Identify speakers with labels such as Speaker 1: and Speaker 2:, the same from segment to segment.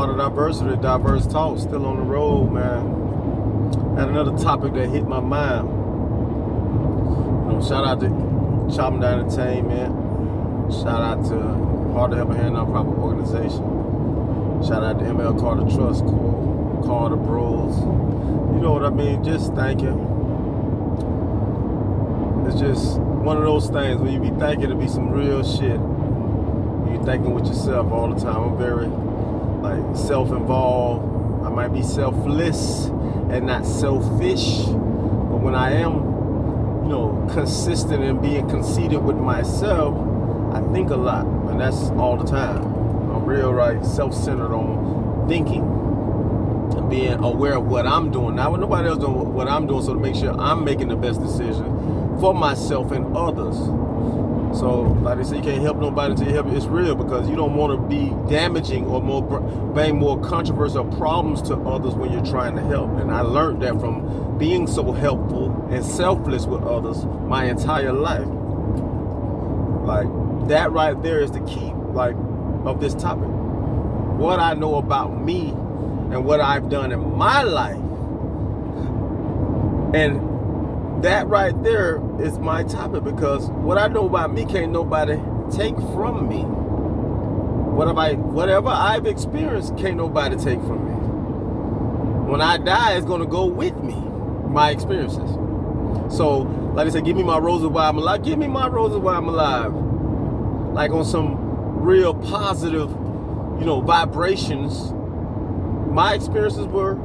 Speaker 1: lot of diversity, diverse talk, still on the road, man. Had another topic that hit my mind. Shout out to Chopping Down Entertainment. Shout out to Hard to Help a Hand nonprofit organization. Shout out to ML Carter Trust Corps, Carter Bros. You know what I mean? Just thank you. It's just one of those things where you be thinking to be some real shit. You thinking with yourself all the time. I'm very self-involved. I might be selfless and not selfish, but when I am, consistent and being conceited with myself, I think a lot, and that's all the time. I'm real self-centered on thinking and being aware of what I'm doing. Not with nobody else doing what I'm doing, so to make sure I'm making the best decision for myself and others. So, like they say, you can't help nobody until you help. It's real, because you don't want to be damaging or bring more controversial problems to others when you're trying to help. And I learned that from being so helpful and selfless with others my entire life. Like, that right there is the key, of this topic. What I know about me and what I've done in my life. And that right there is my topic, because what I know about me can't nobody take from me. Whatever I've experienced can't nobody take from me. When I die, it's gonna go with me, my experiences. So, like I said, give me my roses while I'm alive. Give me my roses while I'm alive. Like on some real positive, vibrations. My experiences were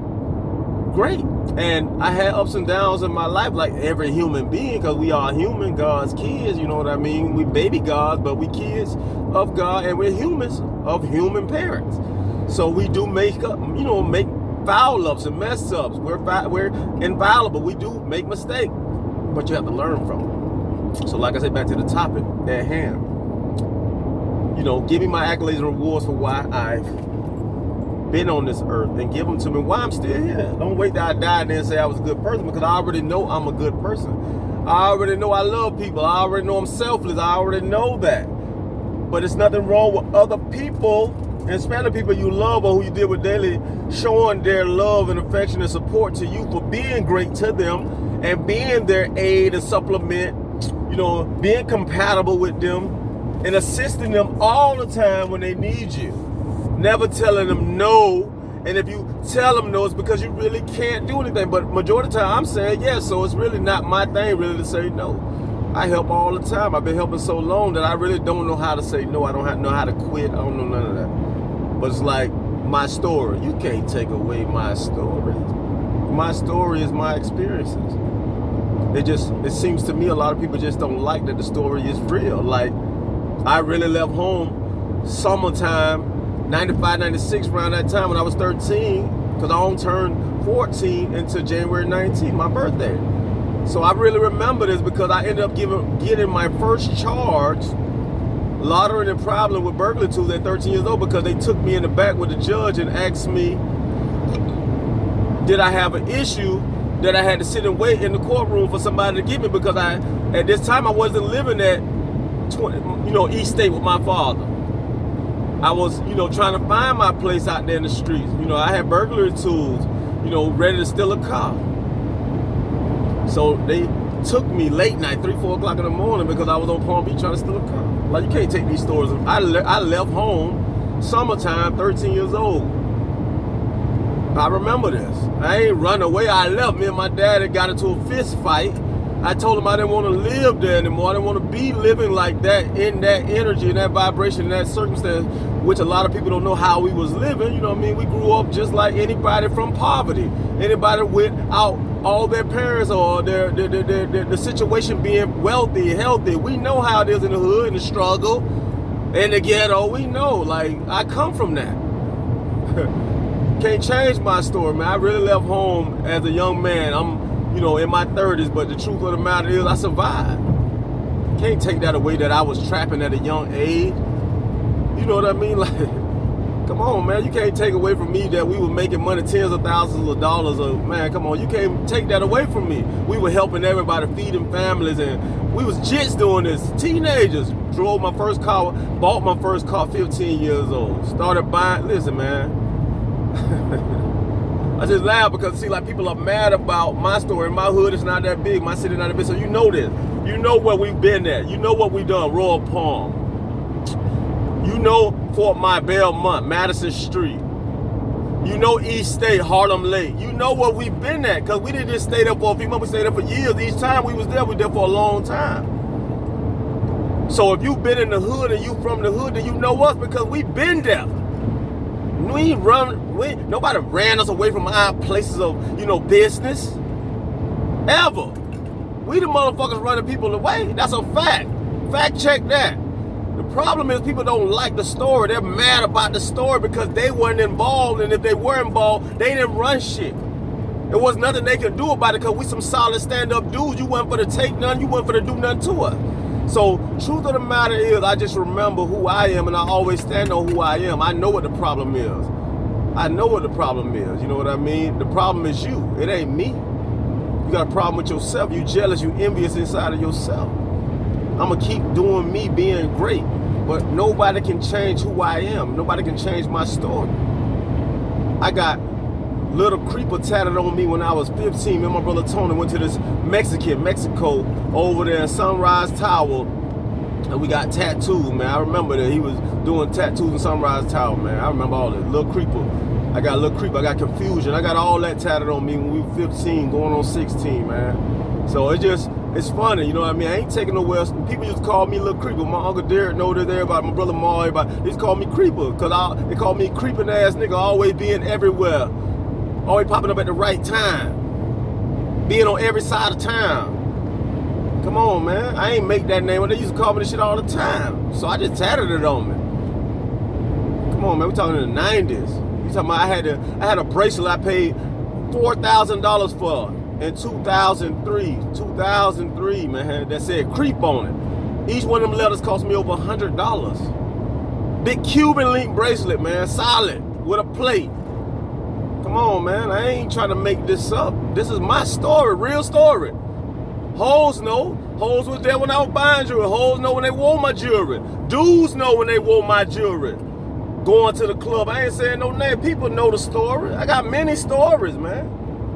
Speaker 1: great. And I had ups and downs in my life, like every human being, because we are human, God's kids, you know what I mean? We baby gods, but we kids of God, and we're humans of human parents. So we do make foul ups and mess ups. We're infallible. We do make mistakes, but you have to learn from them. So like I said, back to the topic at hand. Give me my accolades and rewards for why I've been on this earth, and give them to me while I'm still here. Don't wait till I die and then say I was a good person, because I already know I'm a good person. I already know I love people. I already know I'm selfless. I already know that. But there's nothing wrong with other people, and especially people you love or who you deal with daily, showing their love and affection and support to you for being great to them and being their aid and supplement, being compatible with them and assisting them all the time when they need you. Never telling them no, and if you tell them no, it's because you really can't do anything. But majority of the time, I'm saying yes, so it's really not my thing really to say no. I help all the time. I've been helping so long that I really don't know how to say no. I don't know how to quit. I don't know none of that. But it's like my story. You can't take away my story. My story is my experiences. It seems to me a lot of people just don't like that the story is real. Like, I really left home summertime 95, 96, around that time when I was 13, because I only turned 14 until January 19, my birthday. So I really remember this because I ended up getting my first charge, loitering and prowling with burglary tools at 13 years old, because they took me in the back with the judge and asked me, did I have an issue that I had to sit and wait in the courtroom for somebody to get me, because at this time I wasn't living at East State with my father. I was, trying to find my place out there in the streets. I had burglary tools, ready to steal a car. So they took me late night, 3, 4 o'clock in the morning, because I was on Palm Beach trying to steal a car. Like, you can't take these stories. I left home, summertime, 13 years old. I remember this. I ain't run away. I left. Me and my dad had got into a fist fight. I told him I didn't want to live there anymore. I didn't want to be living like that, in that energy, in that vibration, in that circumstance, which a lot of people don't know how we was living. We grew up just like anybody from poverty. Anybody without all their parents or the situation being wealthy, healthy. We know how it is in the hood, in the struggle, in the ghetto. We know. Like, I come from that. Can't change my story, man. I really left home as a young man. I'm in my 30s, but the truth of the matter is I survived. Can't take that away that I was trapping at a young age. You know what I mean? Like, come on, man. You can't take away from me that we were making money, tens of thousands of dollars. Man, come on. You can't take that away from me. We were helping everybody, feeding families, and we was just doing this. Teenagers. Drove my first car, bought my first car 15 years old. Started buying, listen, man. I just laugh because see, like people are mad about my story. My hood is not that big. My city not that big. So you know this. You know where we've been at. You know what we done. Royal Palm. You know Fort My Belmont, Madison Street. You know East State, Harlem Lake. You know where we've been at because we didn't just stay there for a few months. We stayed there for years. Each time we was there for a long time. So if you've been in the hood and you from the hood, then you know us because we've been there. Nobody ran us away from our places of, business. Ever. We the motherfuckers running people away. That's a fact. Fact check that. The problem is people don't like the story. They're mad about the story because they weren't involved, and if they were involved, they didn't run shit. There was nothing they could do about it because we some solid stand-up dudes. You wasn't for to take none, you wasn't for to do nothing to us. So, truth of the matter is, I just remember who I am, and I always stand on who I am. I know what the problem is. I know what the problem is. You know what I mean? The problem is you. It ain't me. You got a problem with yourself. You jealous. You envious inside of yourself. I'm going to keep doing me being great. But nobody can change who I am. Nobody can change my story. I got Little Creeper tatted on me when I was 15. Me and my brother Tony went to this Mexico, over there in Sunrise Tower. And we got tattoos, man. I remember that he was doing tattoos in Sunrise Tower, man. I remember all that. Little Creeper. I got Little Creeper. I got Confusion. I got all that tatted on me when we were 15, going on 16, man. So it's funny, you know what I mean? I ain't taking nowhere else. People used to call me Little Creeper. My Uncle Derek know that everybody, my brother Ma, everybody. They used to call me Creeper because they call me creeping ass nigga, always being everywhere. Always popping up at the right time. Being on every side of town. Come on, man. I ain't make that name. They used to call me this shit all the time. So I just tatted it on me. Come on, man. We're talking in the 90s. You talking about I had a bracelet I paid $4,000 for in 2003, man, that said creep on it. Each one of them letters cost me over $100. Big Cuban link bracelet, man, solid, with a plate. Come on, man, I ain't trying to make this up. This is my story, real story. Hoes know. Hoes was there when I was buying jewelry. Hoes know when they wore my jewelry. Dudes know when they wore my jewelry. Going to the club, I ain't saying no name. People know the story. I got many stories, man.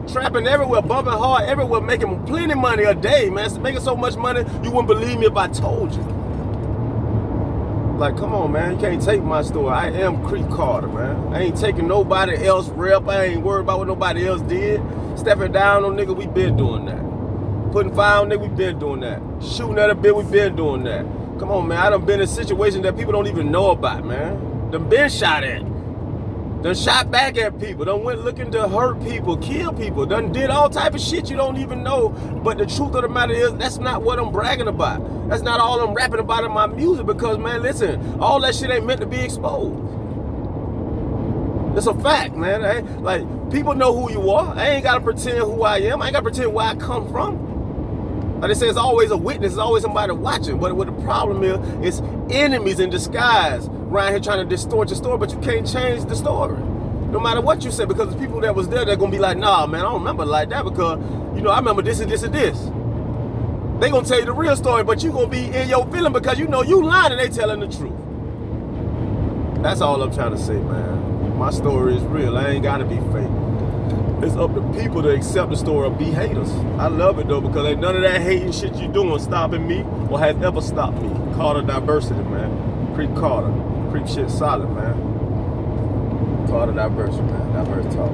Speaker 1: Trapping everywhere, bumping hard everywhere, making plenty money a day, man. Making so much money, you wouldn't believe me if I told you. Like, come on, man. You can't take my story. I am Creep Carter, man. I ain't taking nobody else rep. I ain't worried about what nobody else did. Stepping down on nigga, we been doing that. Putting fire on nigga, we been doing that. Shooting at a bit, we been doing that. Come on, man. I done been in situations that people don't even know about, man. Done been shot at. Done shot back at people. Done went looking to hurt people, kill people. Done did all type of shit you don't even know. But the truth of the matter is, that's not what I'm bragging about. That's not all I'm rapping about in my music because, man, listen, all that shit ain't meant to be exposed. It's a fact, man. Like, people know who you are. I ain't got to pretend who I am. I ain't got to pretend where I come from. Like they say, it's always a witness. It's always somebody watching. But what the problem is enemies in disguise around here trying to distort your story, but you can't change the story. No matter what you say, because the people that was there, they're going to be like, nah, man, I don't remember like that because, I remember this and this and this. They going to tell you the real story, but you going to be in your feeling because you know you lying and they telling the truth. That's all I'm trying to say, man. My story is real. I ain't got to be fake. It's up to people to accept the story or be haters. I love it, though, because ain't none of that hating shit you doing stopping me or has ever stopped me. Carter Diversity, man. Creep Carter. Creep shit solid, man. Carter Diversity, man. Diverse talk.